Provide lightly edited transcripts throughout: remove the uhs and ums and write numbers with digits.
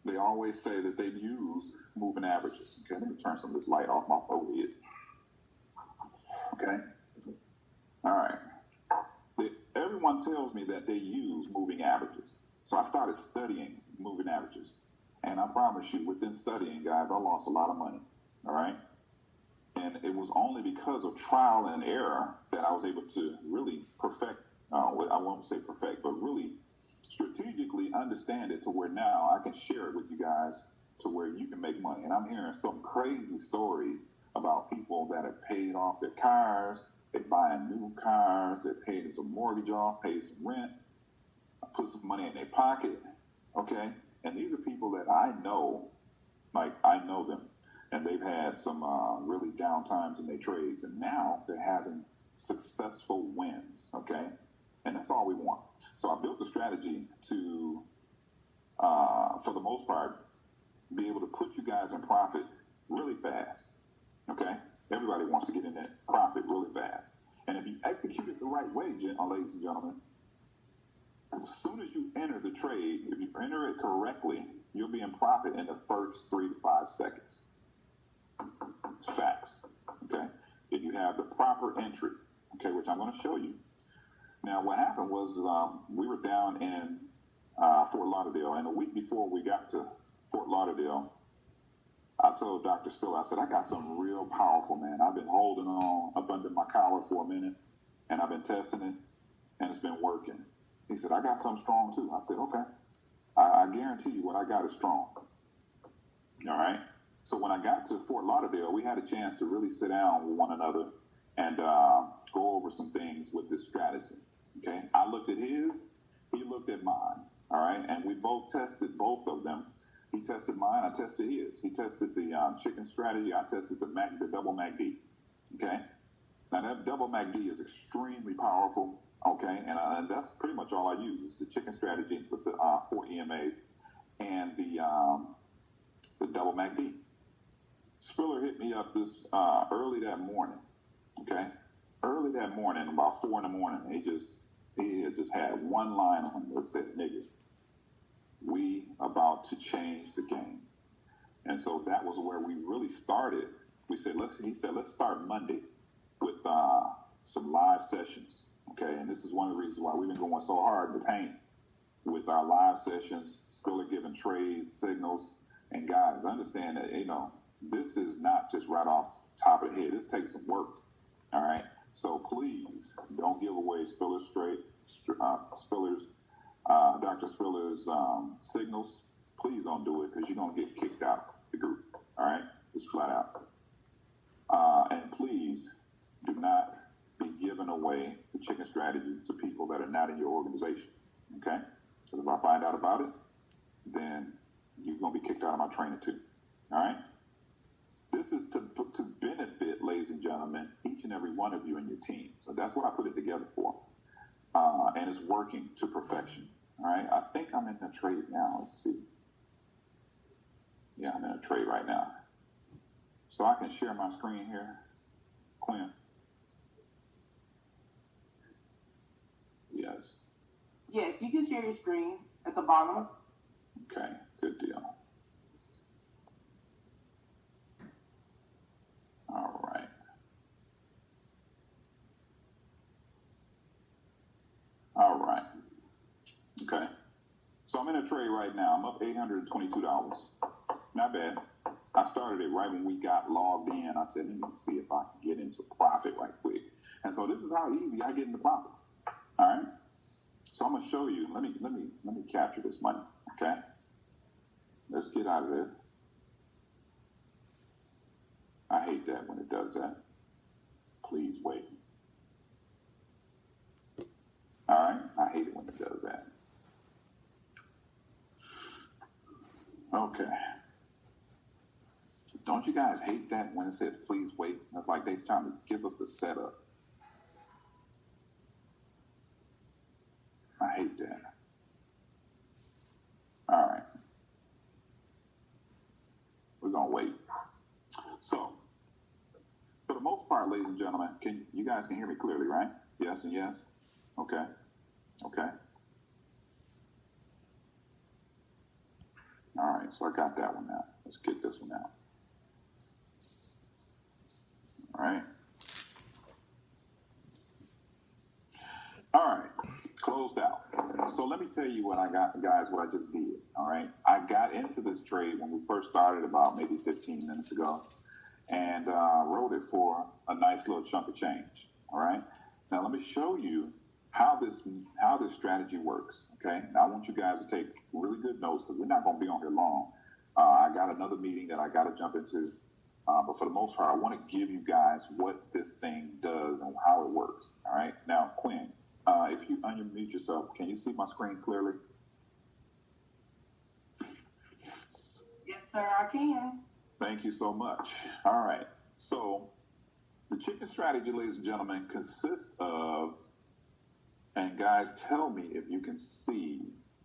they always say that they use moving averages. Okay, let me turn some of this light off my forehead. Okay, all right. Everyone tells me that they use moving averages. So I started studying moving averages. And I promise you, within studying, guys, I lost a lot of money. All right. And it was only because of trial and error that I was able to really perfect, I won't say perfect, but really strategically understand it to where now I can share it with you guys to where you can make money. And I'm hearing some crazy stories about people that have paid off their cars. They're buying new cars. They're paying some mortgage off, pay some rent, put some money in their pocket. Okay. And these are people that I know, like I know them. And they've had some really down times in their trades. And now they're having successful wins. Okay. And that's all we want. So I built a strategy to, for the most part, be able to put you guys in profit really fast. Okay. Everybody wants to get in that profit really fast. And if you execute it the right way, ladies and gentlemen, as soon as you enter the trade, if you enter it correctly, you'll be in profit in the first 3 to 5 seconds. It's facts. Okay. If you have the proper entry, okay, which I'm going to show you. Now, what happened was we were down in Fort Lauderdale, and a week before we got to Fort Lauderdale, I told Dr. Spiller, I said, I got something real powerful, man. I've been holding on up under my collar for a minute, and I've been testing it, and it's been working. He said, I got something strong, too. I said, okay. I guarantee you what I got is strong. All right? So when I got to Fort Lauderdale, we had a chance to really sit down with one another and go over some things with this strategy. Okay? I looked at his, he looked at mine. All right? And we both tested both of them. He tested mine, I tested his. He tested the chicken strategy, I tested the double MACD. Okay? Now that double MACD is extremely powerful. Okay? And that's pretty much all I use is the chicken strategy with the 4 EMAs and the double MACD. Spiller hit me up this early that morning. Okay? Early that morning, about 4 in the morning, he had just had one line on him that said, nigga, we about to change the game. And so that was where we really started. He said, let's start Monday with some live sessions. Okay, and this is one of the reasons why we've been going so hard in the paint with our live sessions, Spiller giving trades, signals, and guys, understand that, this is not just right off the top of the head. This takes some work. All right. So please don't give away Dr. Spiller's signals. Please don't do it because you're going to get kicked out of the group. All right. Just flat out. And please do not be giving away the chicken strategy to people that are not in your organization. Okay. So if I find out about it, then you're going to be kicked out of my training too. All right. This is to benefit, ladies and gentlemen, each and every one of you and your team. So that's what I put it together for. And it's working to perfection. All right. I think I'm in the trade now. Let's see. Yeah, I'm in a trade right now. So I can share my screen here. Quinn. Yes. Yes, you can share your screen at the bottom. Okay, good deal. All right. All right. Okay. So I'm in a trade right now. I'm up $822. Not bad. I started it right when we got logged in. I said, let me see if I can get into profit right quick. And so this is how easy I get into profit. All right. So I'm gonna show you. Let me capture this money. Okay. Let's get out of there. I hate that when it does that. Please wait. All right. I hate it when it does that. Okay. Don't you guys hate that when it says please wait? It's like they're trying to give us the setup. I hate that. All right. We're going to wait. So, for the most part, ladies and gentlemen, you guys can hear me clearly, right? Yes and yes? Okay. Okay. All right. right, so I got that one out. Let's get this one out. All right. All right, closed out. So let me tell you what I got, guys, what I just did. All right, I got into this trade when we first started about maybe 15 minutes ago, and wrote it for a nice little chunk of change. All right, now let me show you how this strategy works. Okay, now I want you guys to take really good notes because we're not going to be on here long. I got another meeting that I got to jump into, but for the most part, I want to give you guys what this thing does and how it works. All right, now Quinn. If you unmute yourself, can you see my screen clearly? Yes, sir, I can. Thank you so much. All right. So the chicken strategy, ladies and gentlemen, consists of, and guys, tell me if you can see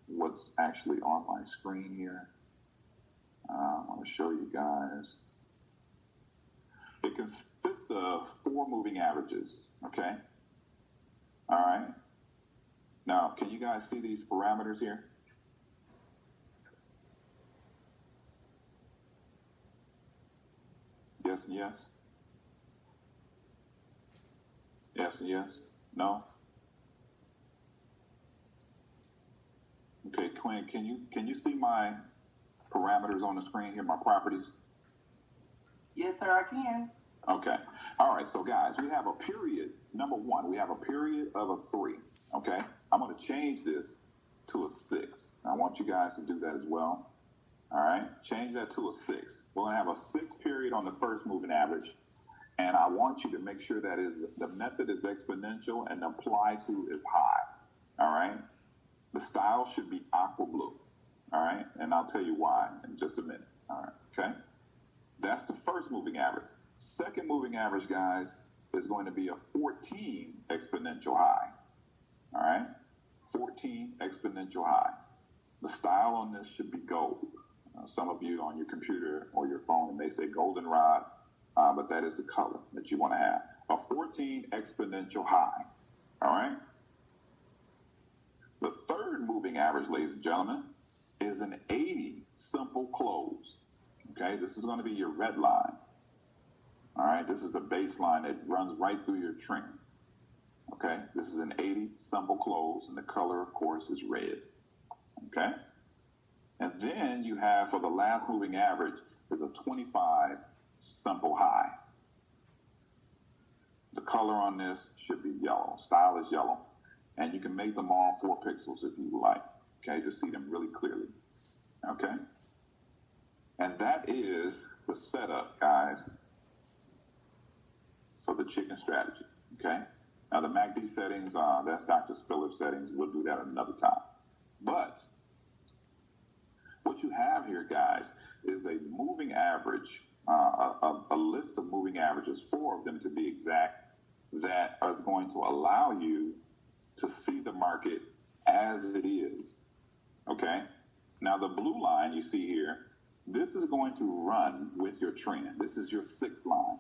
what's actually on my screen here. I want to show you guys. It consists of 4 moving averages, okay? All right. Now, can you guys see these parameters here? Yes and yes? Yes and yes? No? Okay, Quinn, can you see my parameters on the screen here, my properties? Yes, sir, I can. Okay. All right. So, guys, we have a period. Number 1, we have a period of a 3. Okay. I'm going to change this to a 6. I want you guys to do that as well. All right. Change that to a 6. We're going to have a 6 period on the first moving average. And I want you to make sure that the method is exponential and the apply to is high. All right. The style should be aqua blue. All right. And I'll tell you why in just a minute. All right. Okay. That's the first moving average. Second moving average, guys, is going to be a 14 exponential high. All right? 14 exponential high. The style on this should be gold. Some of you on your computer or your phone, it may say goldenrod, but that is the color that you want to have. A 14 exponential high. All right? The third moving average, ladies and gentlemen, is an 80 simple close. Okay, this is going to be your red line. All right, this is the baseline that runs right through your trend. Okay, this is an 80 simple close, and the color, of course, is red. Okay, and then you have, for the last moving average, is a 25 simple high. The color on this should be yellow. Style is yellow, and you can make them all 4 pixels if you like. Okay, to see them really clearly. Okay. And that is the setup, guys, for the chicken strategy, okay? Now, the MACD settings, that's Dr. Spiller's settings. We'll do that another time. But what you have here, guys, is a moving average, a list of moving averages, 4 of them to be exact, that is going to allow you to see the market as it is, okay? Now, the blue line you see here, this is going to run with your trend. This is your 6th line.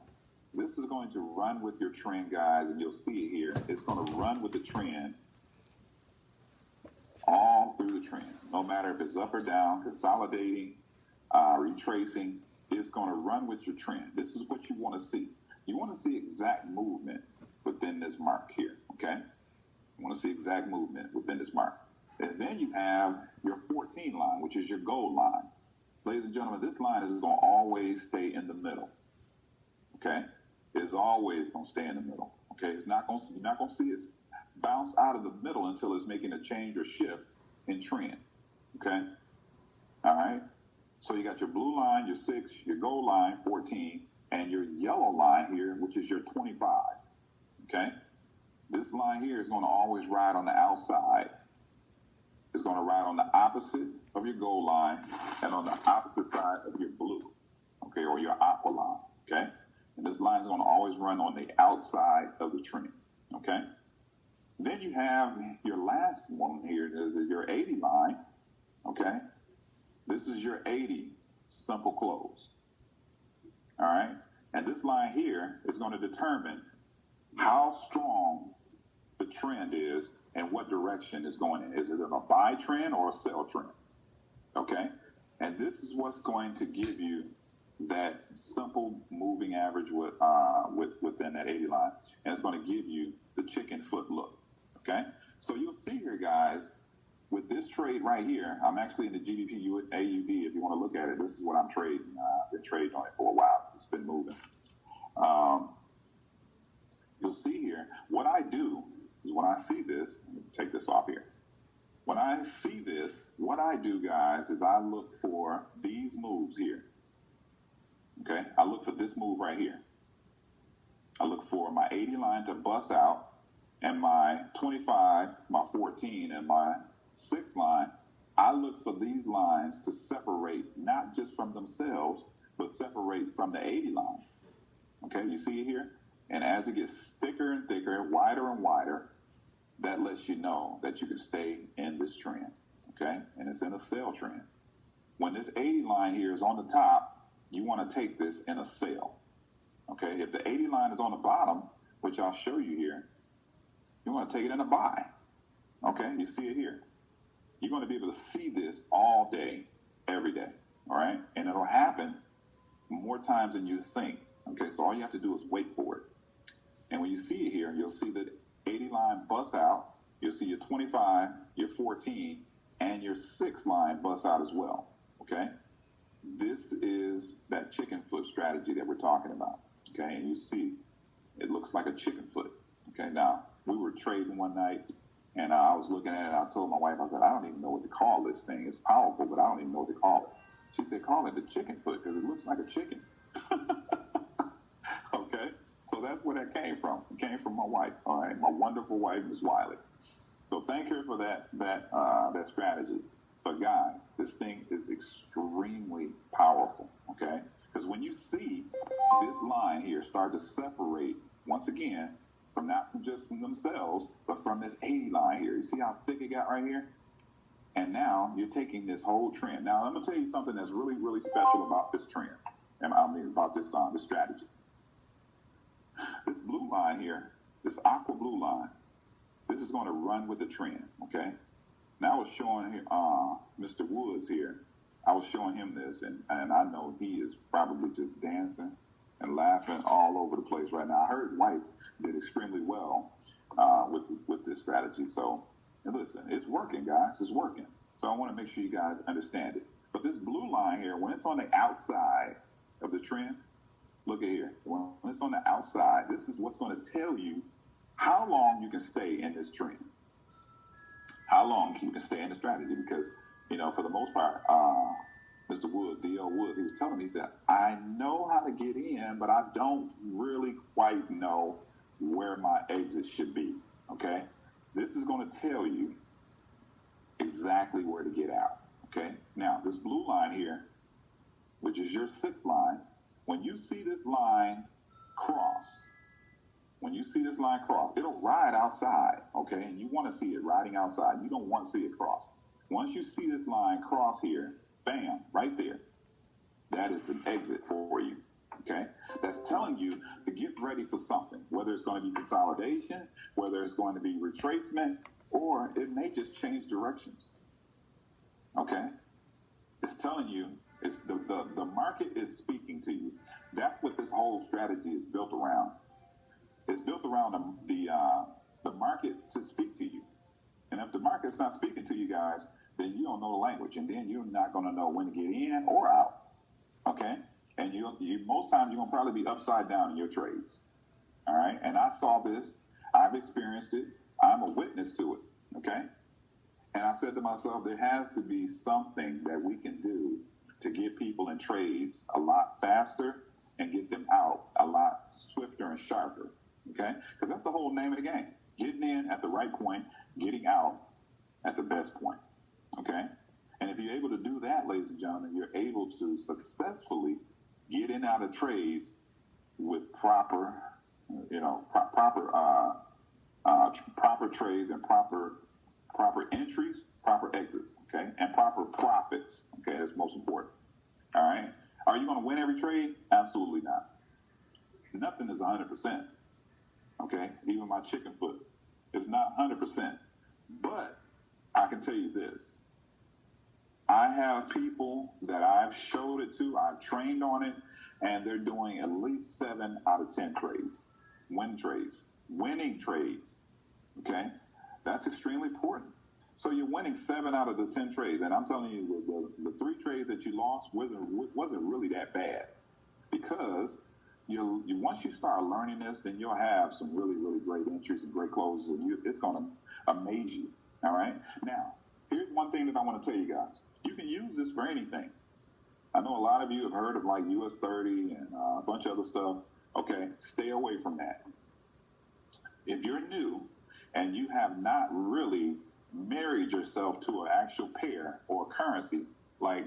This is going to run with your trend, guys, and you'll see it here. It's going to run with the trend all through the trend. No matter if it's up or down, consolidating, retracing, it's going to run with your trend. This is what you want to see. You want to see exact movement within this mark here, okay? You want to see exact movement within this mark. And then you have your 14 line, which is your gold line. Ladies and gentlemen, this line is going to always stay in the middle. Okay? It's always going to stay in the middle. Okay? You're not going to see it bounce out of the middle until it's making a change or shift in trend. Okay? All right? So you got your blue line, your 6, your gold line, 14, and your yellow line here, which is your 25. Okay? This line here is going to always ride on the outside. It's going to ride on the opposite of your gold line and on the opposite side of your blue, okay, or your aqua line, okay? And this line is going to always run on the outside of the trend, okay? Then you have your last one here, is your 80 line, okay? This is your 80 simple close, all right? And this line here is going to determine how strong the trend is and what direction it's going in. Is it a buy trend or a sell trend? Okay. And this is what's going to give you that simple moving average within that 80 line. And it's going to give you the chicken foot look. Okay? So you'll see here, guys, with this trade right here, I'm actually in the GBP AUD. If you want to look at it, this is what I'm trading. I've been trading on it for a while. It's been moving. You'll see here, what I do is when I see this, let me take this off here. When I see this, what I do, guys, is I look for these moves here. Okay? I look for this move right here. I look for my 80 line to bust out and my 25, my 14, and my 6 line. I look for these lines to separate not just from themselves, but separate from the 80 line. Okay, you see it here? And as it gets thicker and thicker, wider and wider, that lets you know that you can stay in this trend. Okay, and it's in a sell trend. When this 80 line here is on the top, you want to take this in a sell. Okay, if the 80 line is on the bottom, which I'll show you here, you want to take it in a buy. Okay, you see it here. You're going to be able to see this all day, every day, all right? And it'll happen more times than you think, okay? So all you have to do is wait for it. And when you see it here, you'll see that 80 line busts out. You'll see your 25, your 14, and your 6 line busts out as well, okay? This is that chicken foot strategy that we're talking about, okay? And you see, it looks like a chicken foot, okay? Now, we were trading one night, and I was looking at it. I told my wife, I said, I don't even know what to call this thing. It's powerful, but I don't even know what to call it. She said, call it the chicken foot because it looks like a chicken. Okay, so that's where that came from. It came from my wife, all right, my wonderful wife, Miss Wiley. So thank her for that strategy. But guys, this thing is extremely powerful, okay? Because when you see this line here start to separate, once again, not from just from themselves, but from this 80 line here. You see how thick it got right here? And now you're taking this whole trend. Now, I'm going to tell you something that's really, really special about this trend. And I mean, about this strategy. This blue line here, this aqua blue line, this is going to run with the trend, okay? Now I was showing here, Mr. Woods here, I was showing him this, and I know he is probably just dancing and laughing all over the place right now. I heard White did extremely well with this strategy. So, and listen, it's working, guys. It's working. So I want to make sure you guys understand it. But this blue line here, when it's on the outside of the trend, look at here. When it's on the outside, this is what's going to tell you how long you can stay in this trend. How long you can stay in the strategy. Because, you know, for the most part, Mr. Wood, D.L. Woods, he was telling me, he said, I know how to get in, but I don't really quite know where my exit should be, okay? This is going to tell you exactly where to get out, okay? Now, this blue line here, which is your 6th line, when you see this line cross, it'll ride outside, okay? And you want to see it riding outside. You don't want to see it cross. Once you see this line cross here, bam, right there. That is an exit for you, okay? That's telling you to get ready for something, whether it's going to be consolidation, whether it's going to be retracement, or it may just change directions, okay? It's telling you, it's the market is speaking to you. That's what this whole strategy is built around. It's built around the market to speak to you. And if the market's not speaking to you guys, then you don't know the language, and then you're not going to know when to get in or out, okay? And you most times you're going to probably be upside down in your trades, all right? And I saw this. I've experienced it. I'm a witness to it, okay? And I said to myself, there has to be something that we can do to get people in trades a lot faster and get them out a lot swifter and sharper, okay? Because that's the whole name of the game. Getting in at the right point, getting out at the best point. Okay? And if you're able to do that, ladies and gentlemen, you're able to successfully get in and out of trades with proper trades and proper entries, proper exits, okay? And proper profits, okay? That's most important. All right? Are you going to win every trade? Absolutely not. Nothing is 100%, okay? Even my chicken foot is not 100%. But I can tell you this. I have people that I've showed it to, I've trained on it, and they're doing at least 7 out of 10 trades, winning trades. Okay, that's extremely important. So you're winning 7 out of the 10 trades, and I'm telling you, the 3 trades that you lost wasn't really that bad, because you once you start learning this, then you'll have some really, really great entries and great closes, and it's going to amaze you. All right. Now, here's one thing that I want to tell you guys: you can use this for anything. I know a lot of you have heard of like US 30 and a bunch of other stuff. Okay, stay away from that. If you're new and you have not really married yourself to an actual pair or currency, like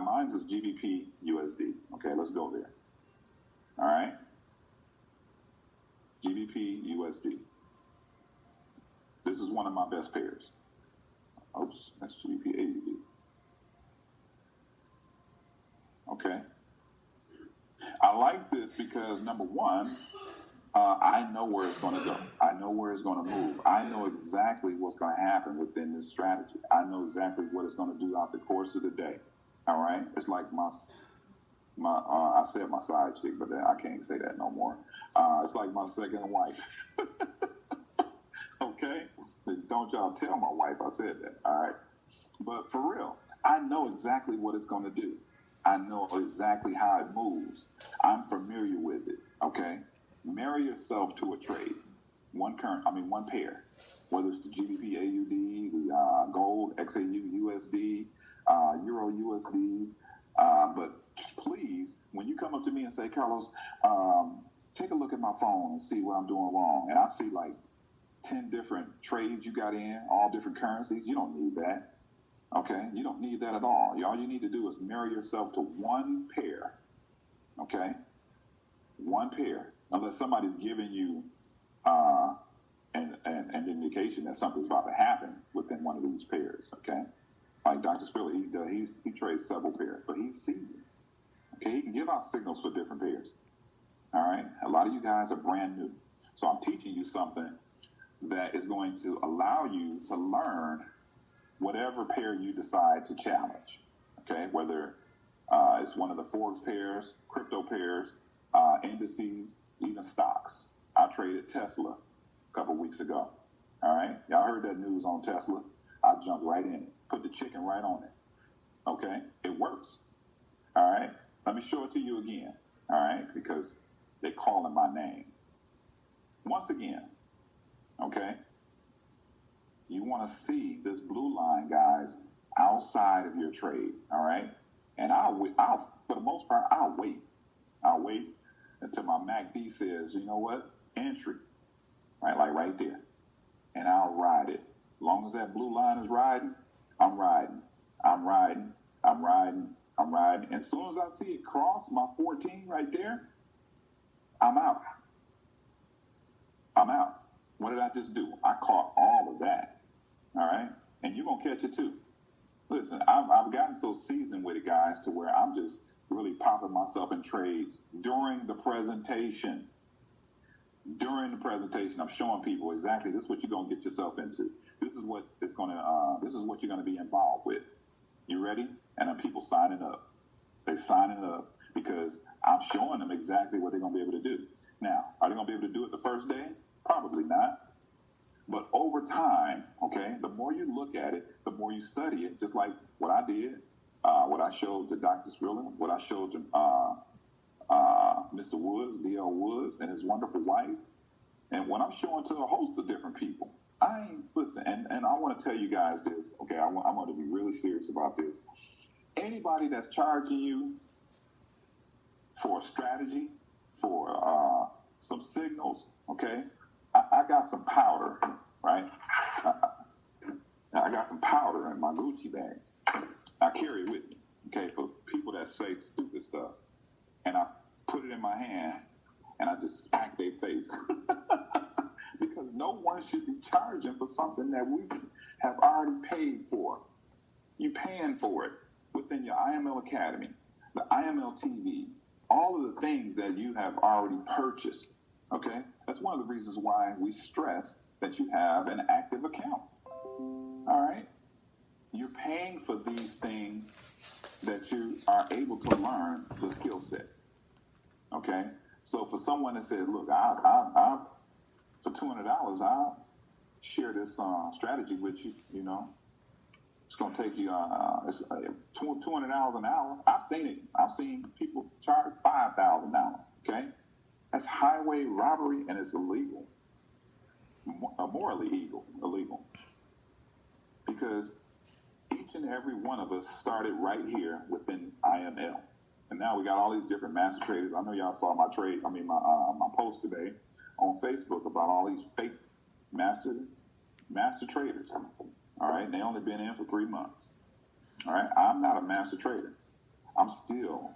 mine's is GBP USD. Okay, let's go there. All right, GBP USD. This is one of my best pairs. Oops, that's GBP AUD. Okay. I like this because, number one, I know where it's going to go. I know where it's going to move. I know exactly what's going to happen within this strategy. I know exactly what it's going to do throughout the course of the day. All right? It's like I said my side chick, but I can't say that no more. It's like my second wife. Okay? Don't y'all tell my wife I said that. All right? But for real, I know exactly what it's going to do. I know exactly how it moves. I'm familiar with it. Okay? Marry yourself to a trade. One pair. Whether it's the GBP AUD, the gold XAU USD, Euro USD. But please, when you come up to me and say, Carlos, take a look at my phone and see what I'm doing wrong, and I see like 10 different trades you got in, all different currencies, you don't need that. Okay? You don't need that at all. All you need to do is marry yourself to one pair. Okay? One pair. Unless somebody's giving you an indication that something's about to happen within one of these pairs. Okay? Like Dr. Spiller, he trades several pairs, but he's seasoned. Okay? He can give out signals for different pairs. All right? A lot of you guys are brand new. So I'm teaching you something that is going to allow you to learn whatever pair you decide to challenge, okay? Whether it's one of the Forex pairs, crypto pairs, indices, even stocks. I traded Tesla a couple weeks ago, all right? Y'all heard that news on Tesla. I jumped right in it, put the chicken right on it, okay? It works, all right? Let me show it to you again, all right? Because they're calling my name. Once again, okay? You want to see this blue line, guys, outside of your trade, all right? And I'll for the most part, I'll wait. I'll wait until my MACD says, you know what? Entry, right? Like right there. And I'll ride it. As long as that blue line is riding, I'm riding. I'm riding. I'm riding. I'm riding. And as soon as I see it cross my 14 right there, I'm out. I'm out. What did I just do? I caught all of that. All right? And you're going to catch it too. Listen, I've gotten so seasoned with it, guys, to where I'm just really popping myself in trades during the presentation. During the presentation, I'm showing people exactly this is what you're going to get yourself into. This is what you're going to be involved with. You ready? And then people signing up. They're signing up because I'm showing them exactly what they're going to be able to do. Now, are they going to be able to do it the first day? Probably not. But over time, okay, the more you look at it, the more you study it, just like what I did, what I showed to Dr. Spiller, what I showed to Mr. Woods, D.L. Woods, and his wonderful wife, and what I'm showing to a host of different people. Listen, and I want to tell you guys this, okay, I'm going to be really serious about this. Anybody that's charging you for a strategy, for some signals, okay, I got some powder, right? I got some powder in my Gucci bag. I carry it with me, okay, for people that say stupid stuff. And I put it in my hand, and I just smack their face. Because no one should be charging for something that we have already paid for. You're paying for it within your IML Academy, the IML TV, all of the things that you have already purchased, okay? That's one of the reasons why we stress that you have an active account, all right? you're paying for these things that you are able to learn the skill set. Okay, so for someone that says, "Look, I for $200, I'll share this strategy with you," you know, it's going to take you it's $200 an hour. I've seen it. I've seen people charge $5,000 an hour. Okay, that's highway robbery and it's illegal, morally illegal, because each and every one of us started right here within IML, and now we got all these different master traders. I know y'all saw my my post today on Facebook about all these fake master traders. All right, they only been in for 3 months. All right, I'm not a master trader. I'm still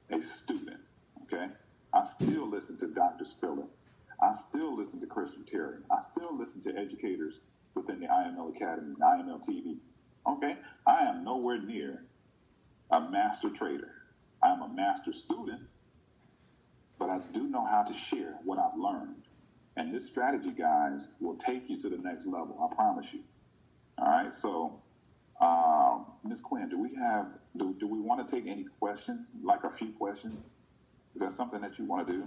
a student. Okay, I still listen to Dr. Spiller. I still listen to Chris Terry. I still listen to educators within the IML Academy, IML TV. Okay, I am nowhere near a master trader. I'm a master student, but I do know how to share what I've learned. And this strategy, guys, will take you to the next level. I promise you. All right, so Ms. Quinn, do we want to take any questions, like a few questions? Is that something that you want to do?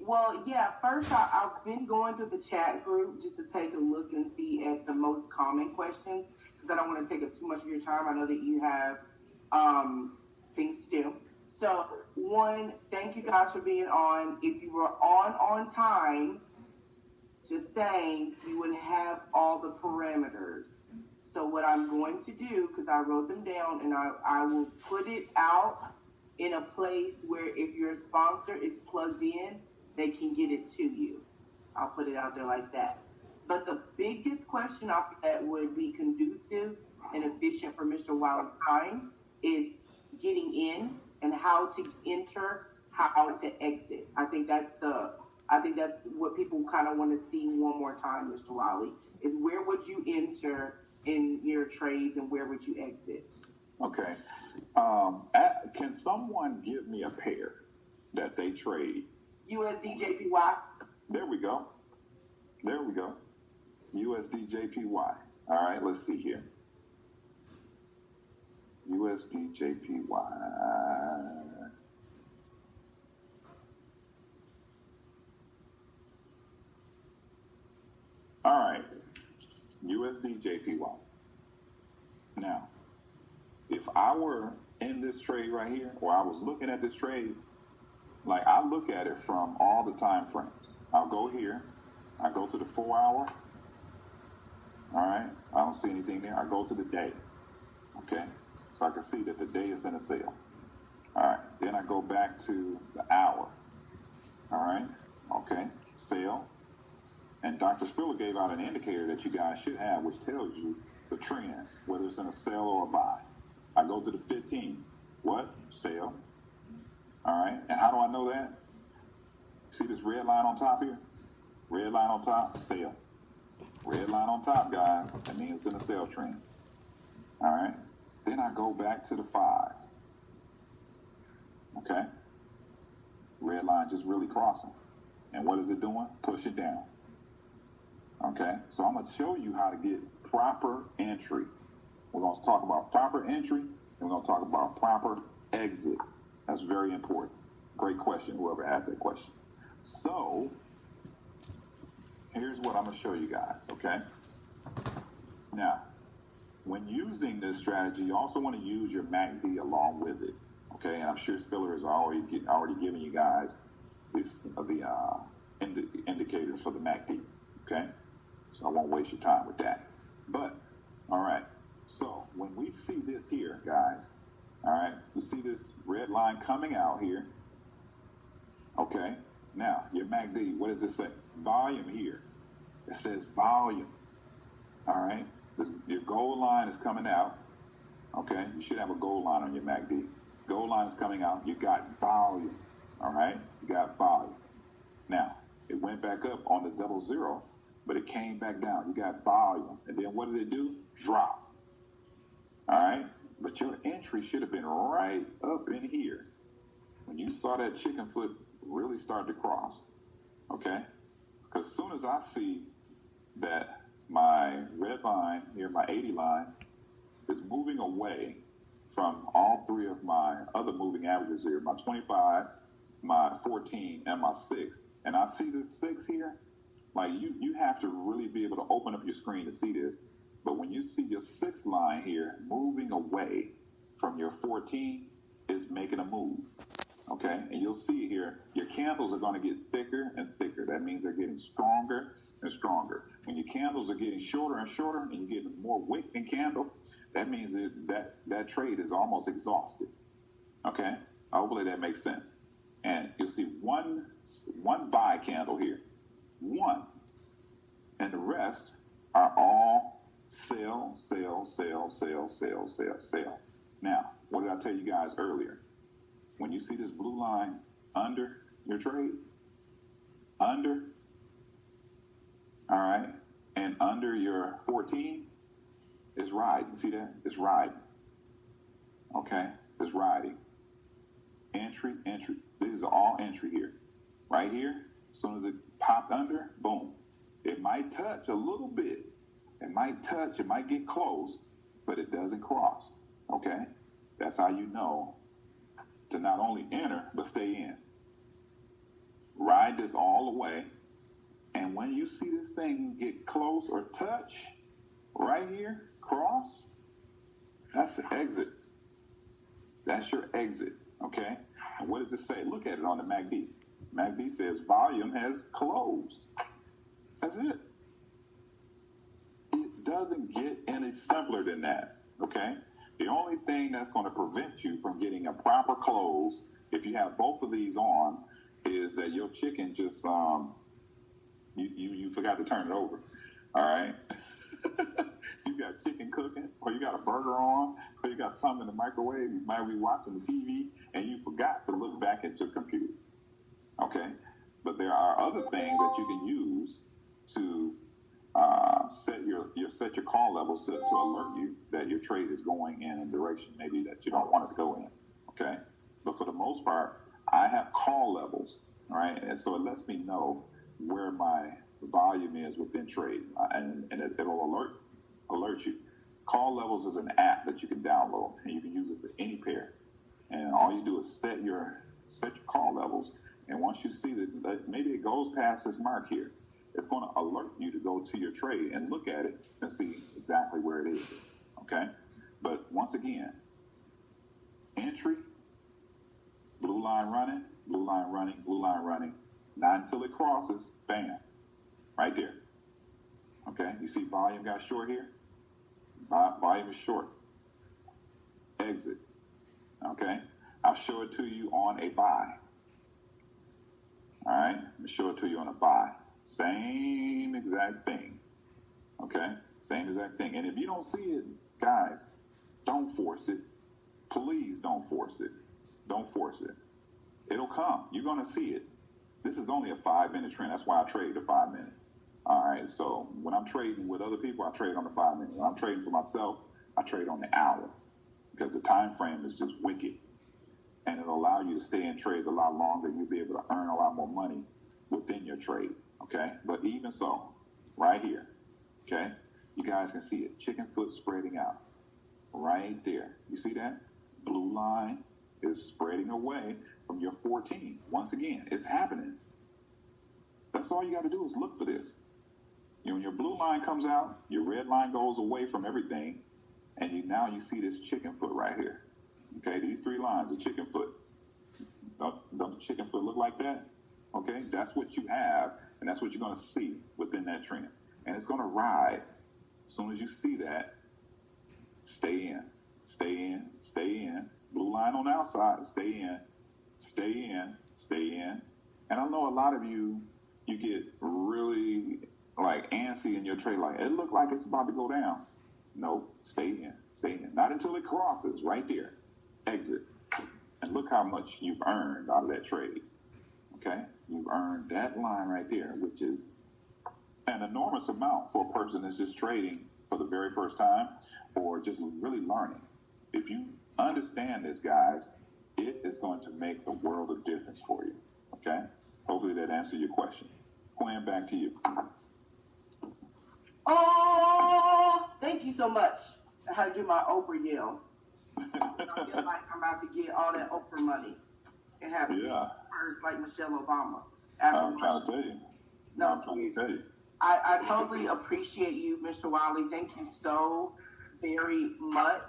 Well, yeah, first I've been going through the chat group just to take a look and see at the most common questions, because I don't want to take up too much of your time. I know that you have things to do. So, one, thank you guys for being on. If you were on time, just saying, you would have all the parameters. So what I'm going to do, because I wrote them down, and I will put it out in a place where if your sponsor is plugged in, they can get it to you. I'll put it out there like that. But the biggest question that would be conducive and efficient for Mr. Wiley's time is getting in and how to enter, how to exit. I think that's what people kind of want to see one more time, Mr. Wiley, is where would you enter in your trades and where would you exit? Okay. Can someone give me a pair that they trade? USDJPY. There we go. USDJPY. All right, let's see here. USDJPY. All right, USDJPY. Now, if I were in this trade right here, or I was looking at this trade, like I look at it from all the time frames. I'll go here, I go to the 4 hour, all right, I don't see anything there. I go to the day, okay, so I can see that the day is in a sale. All right, then I go back to the hour, all right, okay, sale. And Dr. Spiller gave out an indicator that you guys should have, which tells you the trend, whether it's in a sell or a buy. I go to the 15. What? Sell. All right. And how do I know that? See this red line on top here? Red line on top, sell. Red line on top, guys. That means it's in a sell trend. All right. Then I go back to the 5. Okay. Red line just really crossing. And what is it doing? Push it down. Okay, so I'm going to show you how to get proper entry. We're going to talk about proper entry, and we're going to talk about proper exit. That's very important. Great question, whoever asked that question. So, here's what I'm going to show you guys, okay? Now, when using this strategy, you also want to use your MACD along with it, okay? And I'm sure Spiller has already given you guys the indicators for the MACD, okay? So I won't waste your time with that. But, all right, so when we see this here, guys, all right, you see this red line coming out here, okay? Now, your MACD, what does it say? Volume here. It says volume, all right? Your gold line is coming out, okay? You should have a gold line on your MACD. Gold line is coming out. You got volume, all right? You got volume. Now, it went back up on the 00, but it came back down. You got volume. And then what did it do? Drop. All right? But your entry should have been right up in here when you saw that chicken foot really start to cross. Okay? Because as soon as I see that my red line here, my 80 line, is moving away from all three of my other moving averages here, my 25, my 14, and my 6. And I see this 6 here. Like you have to really be able to open up your screen to see this. But when you see your 6 line here moving away from your 14, is making a move. Okay, and you'll see here, your candles are going to get thicker and thicker. That means they're getting stronger and stronger. When your candles are getting shorter and shorter, and you're getting more wick in candle, that means that trade is almost exhausted. Okay, hopefully that makes sense. And you'll see one buy candle here, one, and the rest are all sell, sell, sell, sell, sell, sell, sell. Now, what did I tell you guys earlier? When you see this blue line under your trade, under, all right, and under your 14 is riding. See that? It's riding. Okay? It's riding. Entry, entry. This is all entry here. Right here, as soon as it popped under, boom. It might touch a little bit. It might touch, it might get close, but it doesn't cross. Okay? That's how you know to not only enter, but stay in. Ride this all the way. And when you see this thing get close or touch, right here, cross, that's the exit. That's your exit, okay? And what does it say? Look at it on the MACD. MACD says volume has closed. That's it. It doesn't get any simpler than that, okay? The only thing that's going to prevent you from getting a proper close, if you have both of these on, is that your chicken just you forgot to turn it over. All right, you got chicken cooking, or you got a burger on, or you got something in the microwave. You might be watching the TV, and you forgot to look back at your computer. Okay, but there are other things that you can use to set your call levels to alert you that your trade is going in a direction maybe that you don't want it to go in. Okay, but for the most part, I have call levels, all right, and so it lets me know where my volume is within trade, and it'll alert you. Call levels is an app that you can download, and you can use it for any pair. And all you do is set your call levels, and once you see that maybe it goes past this mark here, it's going to alert you to go to your trade and look at it and see exactly where it is. Okay, but once again, entry, blue line running, blue line running, blue line running, not until it crosses, bam, right there. Okay, you see volume got short here? Volume is short. Exit. Okay, I'll show it to you on a buy. All right, let me show it to you on a buy. Same exact thing. Okay, same exact thing. And if you don't see it, guys, don't force it. Please don't force it. Don't force it. It'll come. You're going to see it. This is only a 5-minute trend. That's why I trade the 5-minute. All right, so when I'm trading with other people, I trade on the 5-minute. When I'm trading for myself, I trade on the hour because the time frame is just wicked. And it'll allow you to stay in trades a lot longer. You'll be able to earn a lot more money within your trade, okay? But even so, right here, okay, you guys can see it. Chicken foot spreading out right there. You see that? Blue line is spreading away from your 14. Once again, it's happening. That's all you got to do is look for this. When your blue line comes out, your red line goes away from everything, and now you see this chicken foot right here. Okay, these 3 lines, the chicken foot. Does the chicken foot look like that? Okay, that's what you have, and that's what you're going to see within that trend. And it's going to ride. As soon as you see that, stay in, stay in, stay in. Blue line on the outside, stay in, stay in, stay in. And I know a lot of you get really like antsy in your trade, like it looked like it's about to go down. No, stay in, stay in. Not until it crosses right there. Exit. And look how much you've earned out of that trade. Okay? You've earned that line right there, which is an enormous amount for a person that's just trading for the very first time or just really learning. If you understand this, guys, it is going to make a world of difference for you. Okay? Hopefully that answered your question. Quinn, back to you. Oh, thank you so much. I do my Oprah yell. I feel like I'm about to get all that Oprah money and have it first like Michelle Obama. I'm trying to tell you. No, I'm trying to tell you. I totally appreciate you, Mr. Wiley. Thank you so very much.